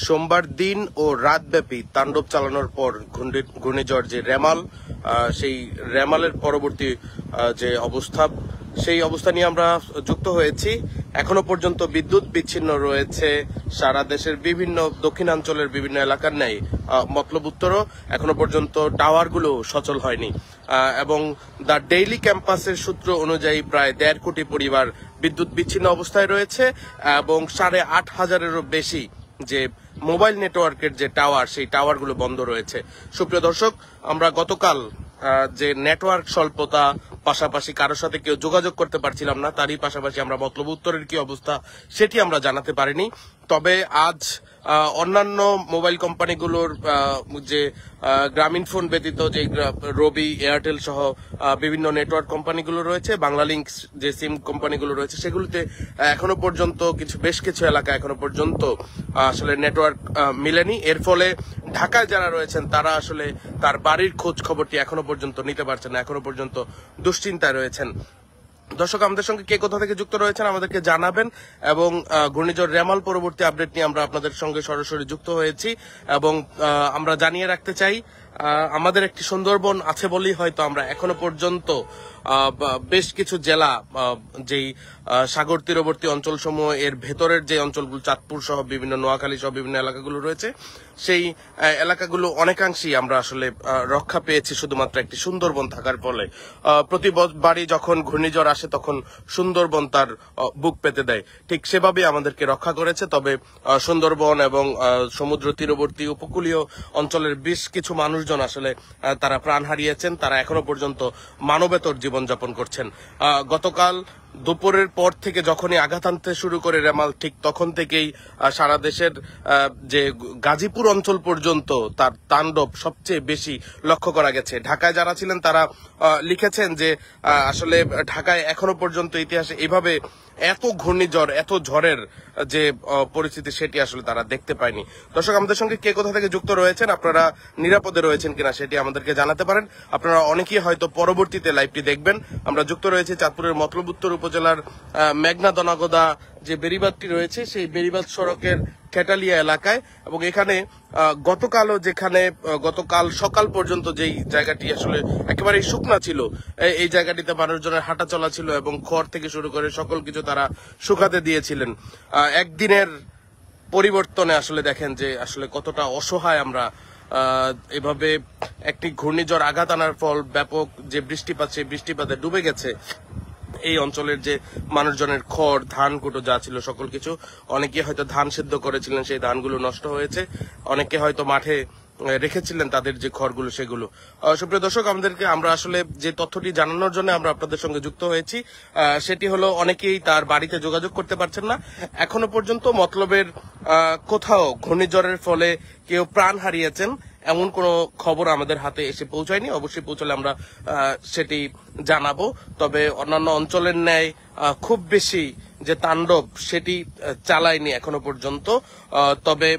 সোমবার দিন ও রাতব্যাপী তাণ্ডব চালানোর পর ঘূর্ণিঝড় যে রেমাল, সেই রেমালের পরবর্তী যে অবস্থা, সেই অবস্থা নিয়ে আমরা যুক্ত হয়েছি। এখনো পর্যন্ত বিদ্যুৎ বিচ্ছিন্ন রয়েছে সারা দেশের বিভিন্ন দক্ষিণাঞ্চলের বিভিন্ন এলাকার ন্যায় মতলব উত্তরও এখনো পর্যন্ত টাওয়ারগুলো সচল হয়নি এবং দ্য ডেইলি ক্যাম্পাসের সূত্র অনুযায়ী প্রায় 1.5 কোটি পরিবার বিদ্যুৎ বিচ্ছিন্ন অবস্থায় রয়েছে এবং 8,500-এরও বেশি যে মোবাইল নেটওয়ার্কের যে টাওয়ার, সেই টাওয়ারগুলো বন্ধ রয়েছে। সুপ্রিয় দর্শক, আমরা গতকাল যে নেটওয়ার্ক স্বল্পতা, পাশাপাশি কারোর সাথে কেউ যোগাযোগ করতে পারছিলাম না, তারই পাশাপাশি আমরা মতলব উত্তরের কি অবস্থা সেটি আমরা জানাতে পারিনি। তবে আজ অন্যান্য মোবাইল কোম্পানিগুলোর যে গ্রামীণফোন ব্যতীত যে রবি, এয়ারটেল সহ বিভিন্ন নেটওয়ার্ক কোম্পানিগুলো রয়েছে, বাংলালিংক যে সিম কোম্পানিগুলো রয়েছে, সেগুলোতে এখনো পর্যন্ত বেশ কিছু এলাকা এখনো পর্যন্ত আসলে নেটওয়ার্ক মিলেনি। এর ফলে ঢাকায় যারা রয়েছেন তারা আসলে তার বাড়ির খোঁজ খবরটি এখনো পর্যন্ত নিতে পারছেন না, এখনো পর্যন্ত দুশ্চিন্তায় রয়েছেন। দর্শক, আমাদের সঙ্গে কে কোথা থেকে যুক্ত রয়েছেন আমাদেরকে জানাবেন এবং ঘূর্ণিঝড় রেমাল পরবর্তী আপডেট নিয়ে আমরা আপনাদের সঙ্গে সরাসরি যুক্ত হয়েছি এবং আমরা জানিয়ে রাখতে চাই আমাদের একটি সুন্দরবন আছে বলেই হয়তো আমরা এখনো পর্যন্ত বেশ কিছু জেলা, যেই সাগর তীরবর্তী অঞ্চলসমূহ এর ভেতরের যে অঞ্চলগুলো, চাঁদপুর সহ বিভিন্ন, নোয়াখালী সহ বিভিন্ন এলাকাগুলো রয়েছে, সেই এলাকাগুলো অনেকাংশেই আমরা আসলে রক্ষা পেয়েছি শুধুমাত্র একটি সুন্দরবন থাকার ফলে। প্রতিবারই যখন ঘূর্ণিঝড় আসে তখন সুন্দরবন তার বুক পেতে দেয়, ঠিক সেভাবে আমাদেরকে রক্ষা করেছে। তবে সুন্দরবন এবং সমুদ্র তীরবর্তী উপকূলীয় অঞ্চলের বেশ কিছু মানুষজন আসলে তারা প্রাণ হারিয়েছেন, তারা এখনো পর্যন্ত মানবেতর জীবনযাপন করছেন। গতকাল দুপুরের পর থেকে যখনই আঘাত আনতে শুরু করে রেমাল, ঠিক তখন থেকেই সারা দেশের যে গাজীপুর অঞ্চল পর্যন্ত তার তাণ্ডব সবচেয়ে বেশি লক্ষ্য করা গেছে। ঢাকায় যারা ছিলেন তারা লিখেছেন যে আসলে ঢাকায় এখনো পর্যন্ত ইতিহাসে এভাবে এত ঘূর্ণিঝড়, এত ঝড়ের যে পরিস্থিতি, সেটি আসলে তারা দেখতে পায়নি। দর্শক, আমাদের সঙ্গে কে কোথা থেকে যুক্ত রয়েছেন, আপনারা নিরাপদে রয়েছেন কিনা সেটি আমাদেরকে জানাতে পারেন। আপনারা অনেকেই হয়তো পরবর্তীতে লাইভটি দেখবেন। আমরা যুক্ত রয়েছি চাঁদপুরের মতলব উত্তর উপজেলার মেঘনা দনাগদা যে বেড়িবাঁধটি রয়েছে, সেই বেড়িবাঁধ সড়কের খেটালিয়া এলাকায় এবং এখানে গতকাল সকাল পর্যন্ত যেই জায়গাটি আসলে একেবারেই শুকনা ছিল, এই জায়গাটিতে মানুষজনের হাঁটা চলা ছিল এবং খড় থেকে শুরু করে সকল কিছু তারা শুকাতে দিয়েছিলেন। একদিনের পরিবর্তনে আসলে দেখেন যে আসলে কতটা অসহায় আমরা। এভাবে একটি ঘূর্ণিঝড় আঘাত আনার ফল ব্যাপক যে বৃষ্টিপাত, সেই বৃষ্টিপাতে ডুবে গেছে এই অঞ্চলের যে মানুষজনের খড়, ধান কুটো যা ছিল সকল কিছু। অনেকে হয়তো ধান সিদ্ধ করেছিলেন, সেই ধানগুলো নষ্ট হয়েছে। অনেকে হয়তো মাঠে রেখেছিলেন তাদের যে খড়গুলো, সেগুলো। সুপ্রিয় দর্শক, আমরা আসলে যে তথ্যটি জানানোর জন্য আমরা আপনাদের সঙ্গে যুক্ত হয়েছি সেটি হলো, অনেকেই তার বাড়িতে যোগাযোগ করতে পারছেন না। এখনো পর্যন্ত মতলবের কোথাও ঘূর্ণিঝড়ের ফলে কেউ প্রাণ হারিয়েছেন এমন কোনো খবর আমাদের হাতে এসে পৌঁছায়নি। অবশ্যই পৌঁছলে আমরা সেটি জানাবো। তবে অন্যান্য অঞ্চলের ন্যায় খুব বেশি যে তাণ্ডব, সেটি চালায়নি এখনো পর্যন্ত। তবে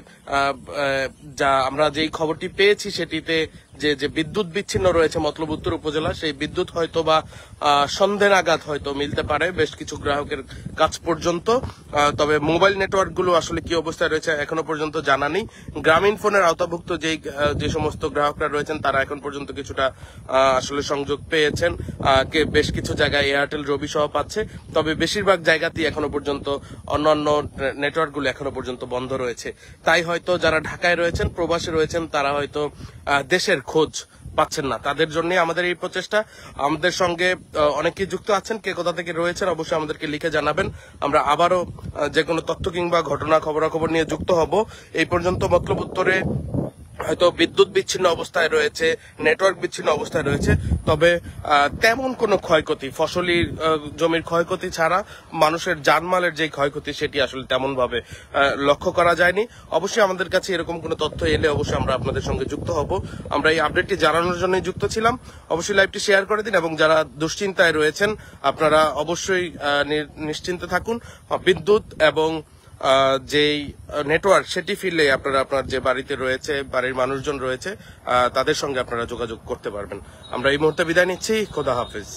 যা আমরা যেই খবরটি পেয়েছি সেটিতে যে বিদ্যুৎ বিচ্ছিন্ন রয়েছে মতলব উত্তর উপজেলা, সেই বিদ্যুৎ হয়তো বা সন্ধ্যে নাগাদ হয়তো মিলতে পারে বেশ কিছু গ্রাহকের কাছ পর্যন্ত। তবে মোবাইল নেটওয়ার্কগুলো আসলে কি অবস্থায় রয়েছে এখনো পর্যন্ত জানা নেই। গ্রামীণ ফোনের আওতাভুক্ত যে সমস্ত গ্রাহকরা রয়েছেন তারা এখন পর্যন্ত কিছুটা আসলে সংযোগ পেয়েছেন, বেশ কিছু জায়গায় এয়ারটেল, রবি সহ পাচ্ছে। তবে বেশিরভাগ জায়গাতেই এখনো পর্যন্ত অন্যান্য নেটওয়ার্কগুলো এখনো পর্যন্ত বন্ধ রয়েছে। তাই হয়তো যারা ঢাকায় রয়েছেন, প্রবাসে রয়েছেন, তারা হয়তো দেশের খোঁজ পাচ্ছেন না। তাদের জন্য আমাদের এই প্রচেষ্টা। আমাদের সঙ্গে অনেকেই যুক্ত আছেন, কে কোথা থেকে রয়েছেন অবশ্যই আমাদেরকে লিখে জানাবেন। আমরা আবারও যে কোনো তথ্য কিংবা ঘটনা, খবরাখবর নিয়ে যুক্ত হব। এই পর্যন্ত মতলব উত্তরে হয়তো বিদ্যুৎ বিচ্ছিন্ন অবস্থায় রয়েছে, নেটওয়ার্ক বিচ্ছিন্ন অবস্থায় রয়েছে। তবে তেমন কোনো ক্ষয়ক্ষতি, ফসলি জমির ক্ষয়ক্ষতি ছাড়া মানুষের জানমালের যে ক্ষয়ক্ষতি, সেটি আসলে তেমন ভাবে লক্ষ্য করা যায়নি। অবশ্যই আমাদের কাছে এরকম কোনো তথ্য এলে অবশ্যই আমরা আপনাদের সঙ্গে যুক্ত হব। আমরা এই আপডেটটি জানানোর জন্যই যুক্ত ছিলাম। অবশ্যই লাইভটি শেয়ার করে দিন এবং যারা দুশ্চিন্তায় রয়েছেন আপনারা অবশ্যই নিশ্চিন্তে থাকুন। বিদ্যুৎ এবং যেই নেটওয়ার্ক, সেটি ফিরলে আপনারা আপনার যে বাড়িতে রয়েছে, বাড়ির মানুষজন রয়েছে, তাদের সঙ্গে আপনারা যোগাযোগ করতে পারবেন। আমরা এই মুহূর্তে বিদায় নিচ্ছি। খোদা হাফেজ।